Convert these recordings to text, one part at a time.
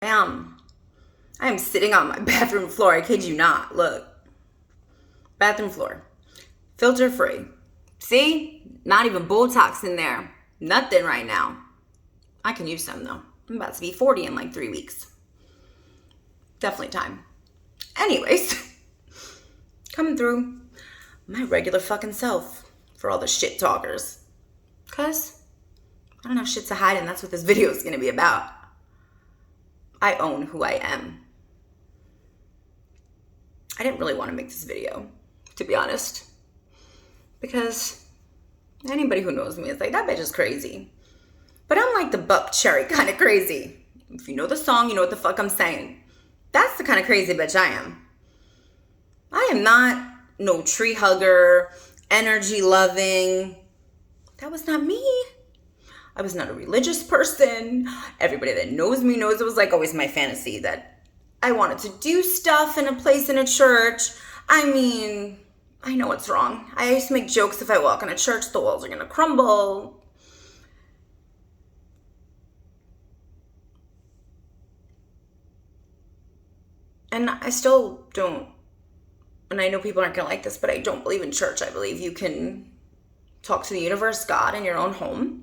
I am sitting on my bathroom floor. I kid you not. Look. Bathroom floor. Filter free. See? Not even Botox in there. Nothing right now. I can use some though. I'm about to be 40 in like 3 weeks. Definitely time. Anyways, coming through my regular fucking self for all the shit talkers. Cause I don't have shit to hide, and that's what this video is gonna be about. I own who I am. I didn't really want to make this video, to be honest, because anybody who knows me is like, that bitch is crazy. But I'm like the Buckcherry kind of crazy. If you know the song, you know what the fuck I'm saying. That's the kind of crazy bitch I am. I am not no tree hugger, energy loving. That was not me. I was not a religious person. Everybody that knows me knows it was like always my fantasy that I wanted to do stuff in a place in a church. I mean, I know it's wrong. I used to make jokes, if I walk in a church, the walls are going to crumble. And I still don't, and I know people aren't going to like this, but I don't believe in church. I believe you can talk to the universe, God, in your own home.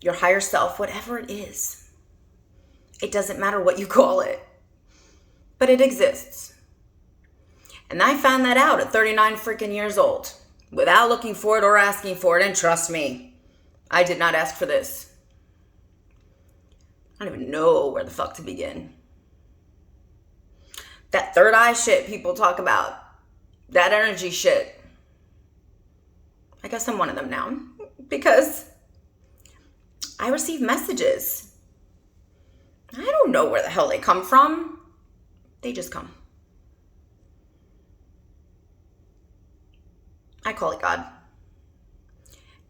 Your higher self, whatever it is. It doesn't matter what you call it, but it exists. And I found that out at 39 freaking years old without looking for it or asking for it. And trust me, I did not ask for this. I don't even know where the fuck to begin. That third eye shit people talk about, that energy shit. I guess I'm one of them now because I receive messages. I don't know where the hell they come from. They just come. I call it God.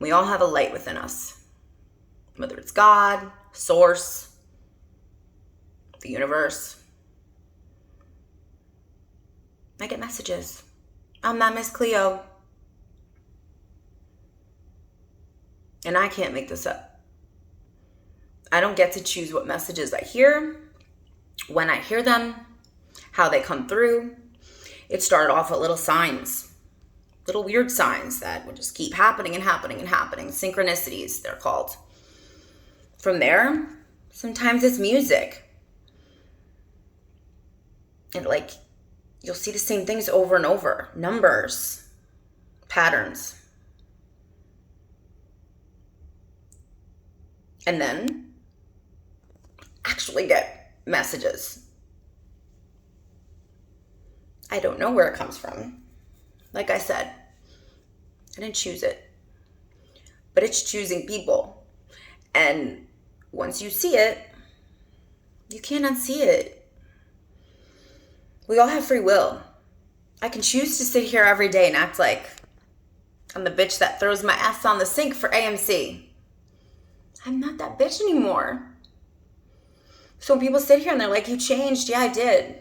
We all have a light within us. Whether it's God, source, the universe. I get messages. I'm not Miss Cleo. And I can't make this up. I don't get to choose what messages I hear, when I hear them, how they come through. It started off with little signs, little weird signs that would just keep happening and happening and happening. Synchronicities, they're called. From there, sometimes it's music. And like, you'll see the same things over and over. Numbers, patterns. And then actually get messages. I don't know where it comes from. Like I said, I didn't choose it. But it's choosing people. And once you see it, you can't unsee it. We all have free will. I can choose to sit here every day and act like I'm the bitch that throws my ass on the sink for AMC. I'm not that bitch anymore. So when people sit here and they're like, you changed, yeah, I did.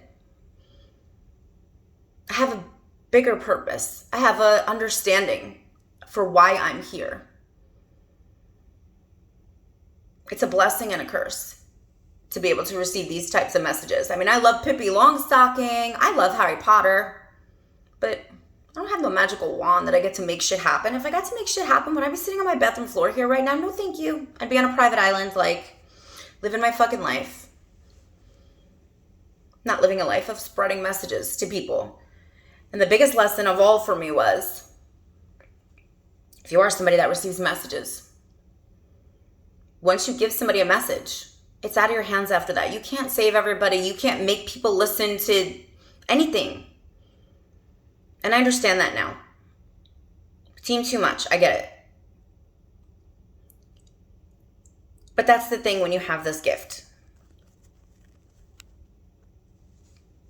I have a bigger purpose. I have an understanding for why I'm here. It's a blessing and a curse to be able to receive these types of messages. I mean, I love Pippi Longstocking. I love Harry Potter. But I don't have no magical wand that I get to make shit happen. If I got to make shit happen, would I be sitting on my bathroom floor here right now? No, thank you. I'd be on a private island, like, living my fucking life. Not living a life of spreading messages to people. And the biggest lesson of all for me was, if you are somebody that receives messages, once you give somebody a message, it's out of your hands after that. You can't save everybody. You can't make people listen to anything. And I understand that now. Seem too much. I get it. But that's the thing when you have this gift.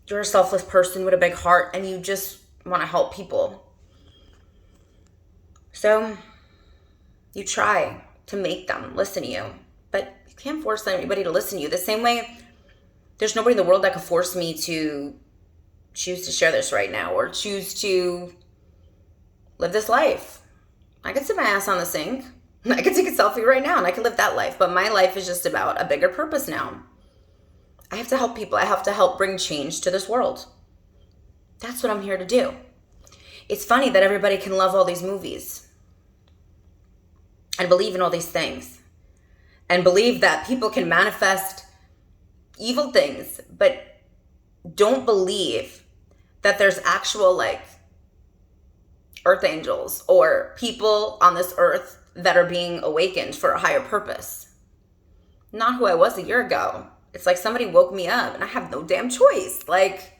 You're a selfless person with a big heart and you just want to help people. So you try to make them listen to you, but you can't force anybody to listen to you. The same way, there's nobody in the world that could force me to choose to share this right now or choose to live this life. I could sit my ass on the sink. I can take a selfie right now and I can live that life. But my life is just about a bigger purpose now. I have to help people. I have to help bring change to this world. That's what I'm here to do. It's funny that everybody can love all these movies and believe in all these things and believe that people can manifest evil things, but don't believe that there's actual like earth angels or people on this earth that are being awakened for a higher purpose. Not who I was a year ago. It's like somebody woke me up and I have no damn choice. Like,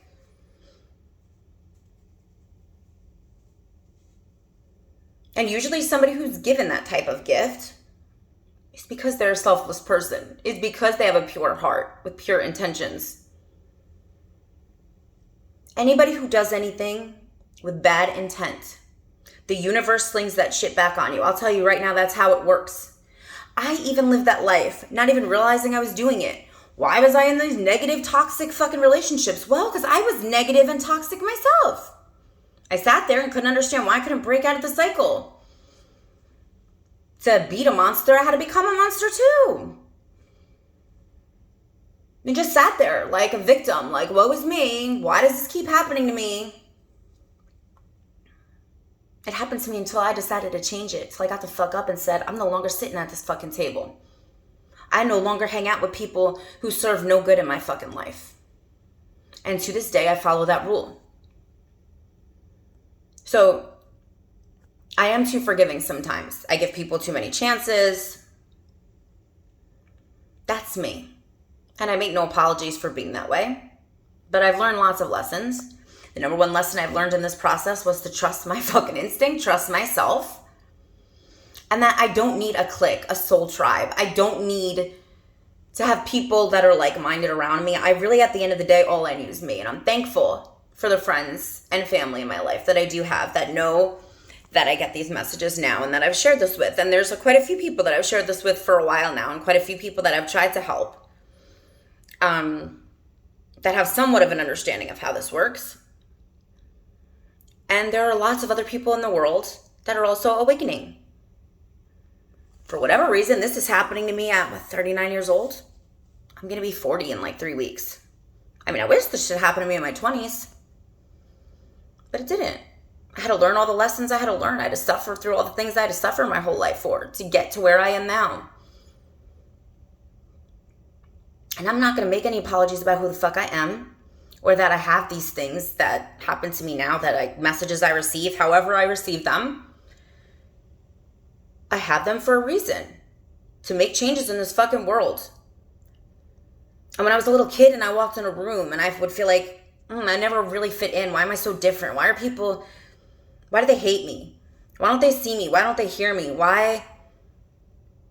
and usually somebody who's given that type of gift is because they're a selfless person. It's because they have a pure heart with pure intentions. Anybody who does anything with bad intent, the universe slings that shit back on you. I'll tell you right now, that's how it works. I even lived that life, not even realizing I was doing it. Why was I in these negative, toxic fucking relationships? Well, because I was negative and toxic myself. I sat there and couldn't understand why I couldn't break out of the cycle. To beat a monster, I had to become a monster too. And just sat there like a victim, like, woe is me. Why does this keep happening to me? It happened to me until I decided to change it. Till I got the fuck up and said, I'm no longer sitting at this fucking table. I no longer hang out with people who serve no good in my fucking life. And to this day, I follow that rule. So I am too forgiving sometimes. I give people too many chances. That's me. And I make no apologies for being that way. But I've learned lots of lessons. The number one lesson I've learned in this process was to trust my fucking instinct, trust myself. And that I don't need a clique, a soul tribe. I don't need to have people that are like-minded around me. I really, at the end of the day, all I need is me. And I'm thankful for the friends and family in my life that I do have that know that I get these messages now and that I've shared this with. And there's quite a few people that I've shared this with for a while now and quite a few people that I've tried to help that have somewhat of an understanding of how this works. And there are lots of other people in the world that are also awakening. For whatever reason, this is happening to me at 39 years old. I'm going to be 40 in like 3 weeks. I mean, I wish this should happen to me in my 20s. But it didn't. I had to learn all the lessons I had to learn. I had to suffer through all the things I had to suffer my whole life for to get to where I am now. And I'm not going to make any apologies about who the fuck I am or that I have these things that happen to me now, messages I receive, however I receive them. I have them for a reason, to make changes in this fucking world. And when I was a little kid and I walked in a room and I would feel like, I never really fit in. Why am I so different? Why do they hate me? Why don't they see me? Why don't they hear me? Why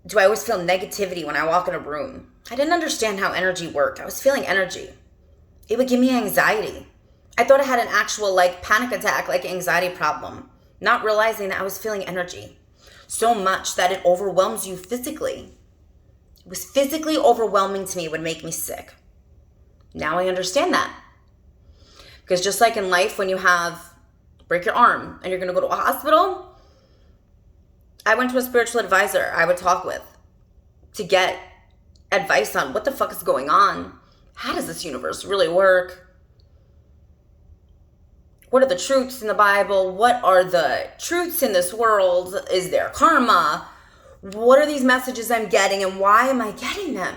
do I always feel negativity when I walk in a room? I didn't understand how energy worked. I was feeling energy. It would give me anxiety. I thought I had an actual panic attack, anxiety problem, not realizing that I was feeling energy so much that it overwhelms you physically. It was physically overwhelming to me. It would make me sick. Now I understand that. Because just like in life, when you break your arm and you're going to go to a hospital, I went to a spiritual advisor I would talk with to get advice on what the fuck is going on. How does this universe really work? What are the truths in the Bible? What are the truths in this world? Is there karma? What are these messages I'm getting and why am I getting them?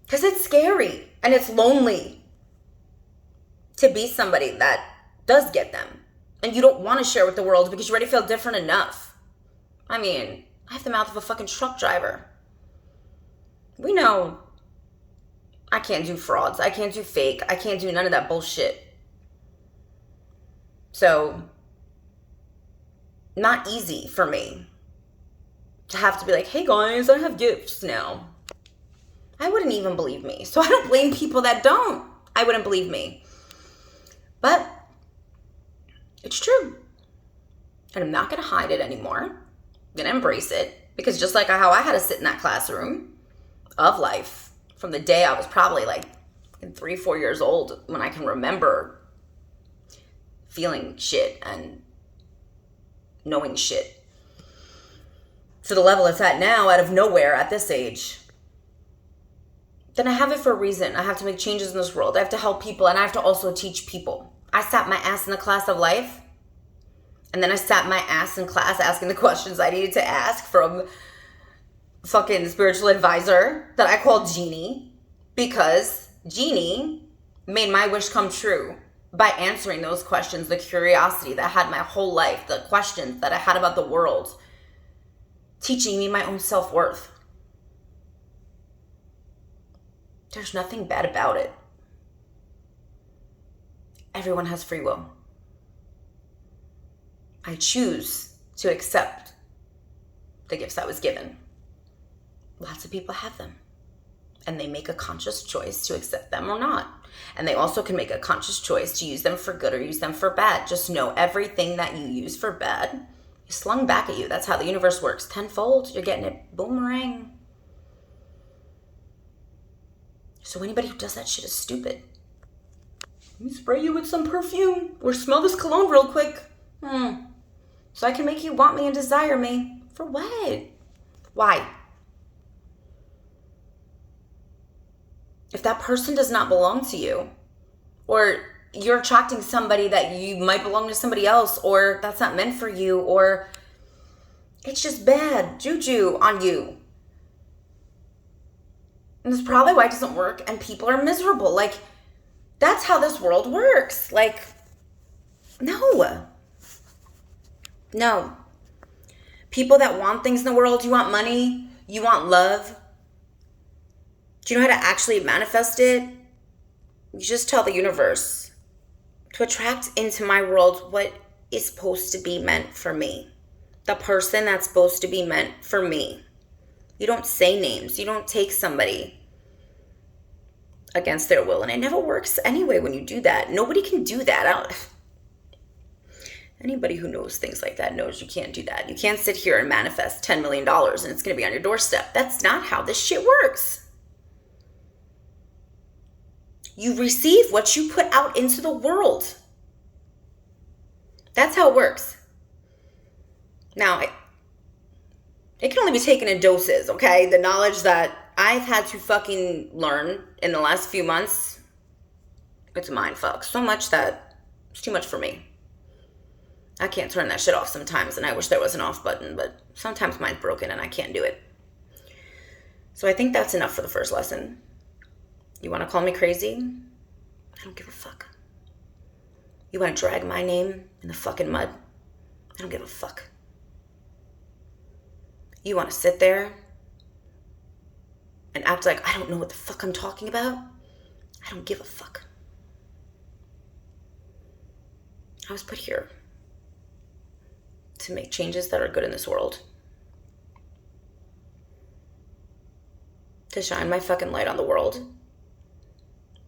Because it's scary and it's lonely to be somebody that does get them. And you don't want to share with the world because you already feel different enough. I mean, I have the mouth of a fucking truck driver. We know I can't do frauds. I can't do fake. I can't do none of that bullshit. So, not easy for me to have to be like, hey guys, I have gifts now. I wouldn't even believe me. So I don't blame people that don't. I wouldn't believe me. But it's true. And I'm not going to hide it anymore. I'm going to embrace it. Because just like how I had to sit in that classroom of life from the day I was probably 3-4 years old when I can remember feeling shit and knowing shit. to the level it's at now out of nowhere at this age, then I have it for a reason. I have to make changes in this world. I have to help people, and I have to also teach people. I sat my ass in the class of life, and then I sat my ass in class asking the questions I needed to ask from fucking spiritual advisor that I called Jeannie, because Jeannie made my wish come true by answering those questions, the curiosity that I had my whole life, the questions that I had about the world, teaching me my own self-worth. There's nothing bad about it. Everyone has free will. I choose to accept the gifts I was given. Lots of people have them, and they make a conscious choice to accept them or not. And they also can make a conscious choice to use them for good or use them for bad. Just know everything that you use for bad is slung back at you. That's how the universe works. Tenfold, you're getting it boomerang. So anybody who does that shit is stupid. Let me spray you with some perfume or smell this cologne real quick. So I can make you want me and desire me. For what? Why? If that person does not belong to you, or you're attracting somebody that you might belong to somebody else, or that's not meant for you, or it's just bad juju on you. And that's probably why it doesn't work and people are miserable. Like, that's how this world works. Like, no. People that want things in the world, you want money, you want love. Do you know how to actually manifest it? You just tell the universe to attract into my world what is supposed to be meant for me. The person that's supposed to be meant for me. You don't say names. You don't take somebody against their will. And it never works anyway when you do that. Nobody can do that. Anybody who knows things like that knows you can't do that. You can't sit here and manifest $10 million and it's going to be on your doorstep. That's not how this shit works. You receive what you put out into the world. That's how it works. Now, it can only be taken in doses, okay? The knowledge that I've had to fucking learn in the last few months, it's a mind fuck. So much that it's too much for me. I can't turn that shit off sometimes, and I wish there was an off button, but sometimes mine's broken and I can't do it. So I think that's enough for the first lesson. You want to call me crazy? I don't give a fuck. You want to drag my name in the fucking mud? I don't give a fuck. You want to sit there and act like I don't know what the fuck I'm talking about? I don't give a fuck. I was put here to make changes that are good in this world. To shine my fucking light on the world.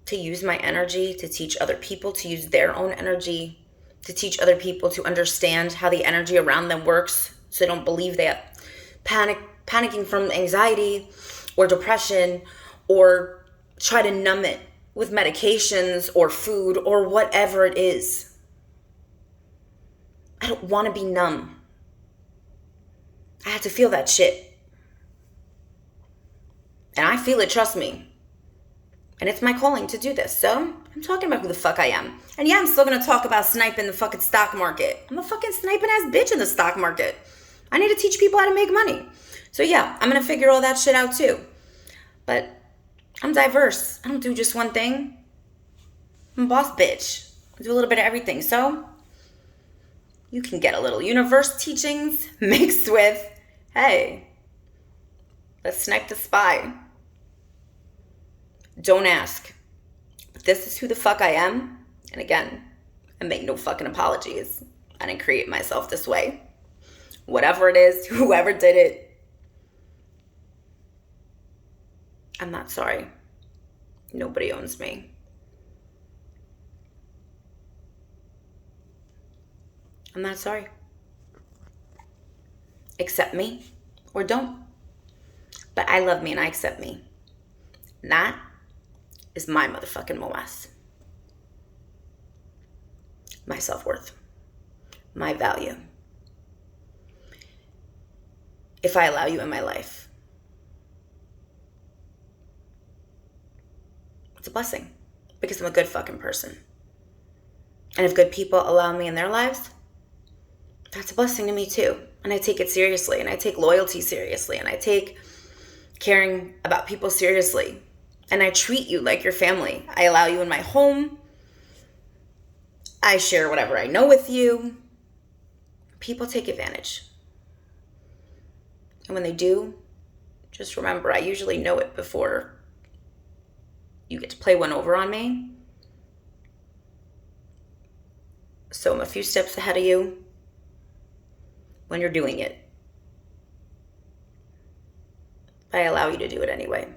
To use my energy to teach other people to use their own energy. To teach other people to understand how the energy around them works so they don't believe they have panicking from anxiety or depression, or try to numb it with medications or food or whatever it is. I don't want to be numb. I have to feel that shit. And I feel it, trust me. And it's my calling to do this. So I'm talking about who the fuck I am. And yeah, I'm still going to talk about sniping the fucking stock market. I'm a fucking sniping ass bitch in the stock market. I need to teach people how to make money. So yeah, I'm going to figure all that shit out too. But I'm diverse. I don't do just one thing. I'm a boss bitch. I do a little bit of everything. So you can get a little universe teachings mixed with, hey, let's snipe the spy. Don't ask. But this is who the fuck I am. And again, I make no fucking apologies. I didn't create myself this way. Whatever it is, whoever did it, I'm not sorry. Nobody owns me. I'm not sorry. Accept me or don't. But I love me and I accept me. And that is my motherfucking MOS. My self-worth. My value. if I allow you in my life. It's a blessing because I'm a good fucking person. And if good people allow me in their lives, that's a blessing to me too. And I take it seriously, and I take loyalty seriously, and I take caring about people seriously. And I treat you like your family. I allow you in my home. I share whatever I know with you. People take advantage. And when they do, just remember, I usually know it before you get to play one over on me. So I'm a few steps ahead of you when you're doing it. I allow you to do it anyway.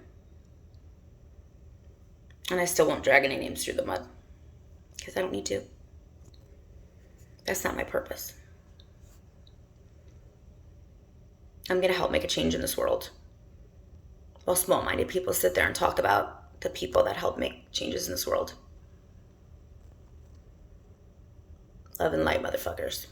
And I still won't drag any names through the mud because I don't need to. That's not my purpose. I'm going to help make a change in this world, while small-minded people sit there and talk about the people that help make changes in this world. Love and light, motherfuckers.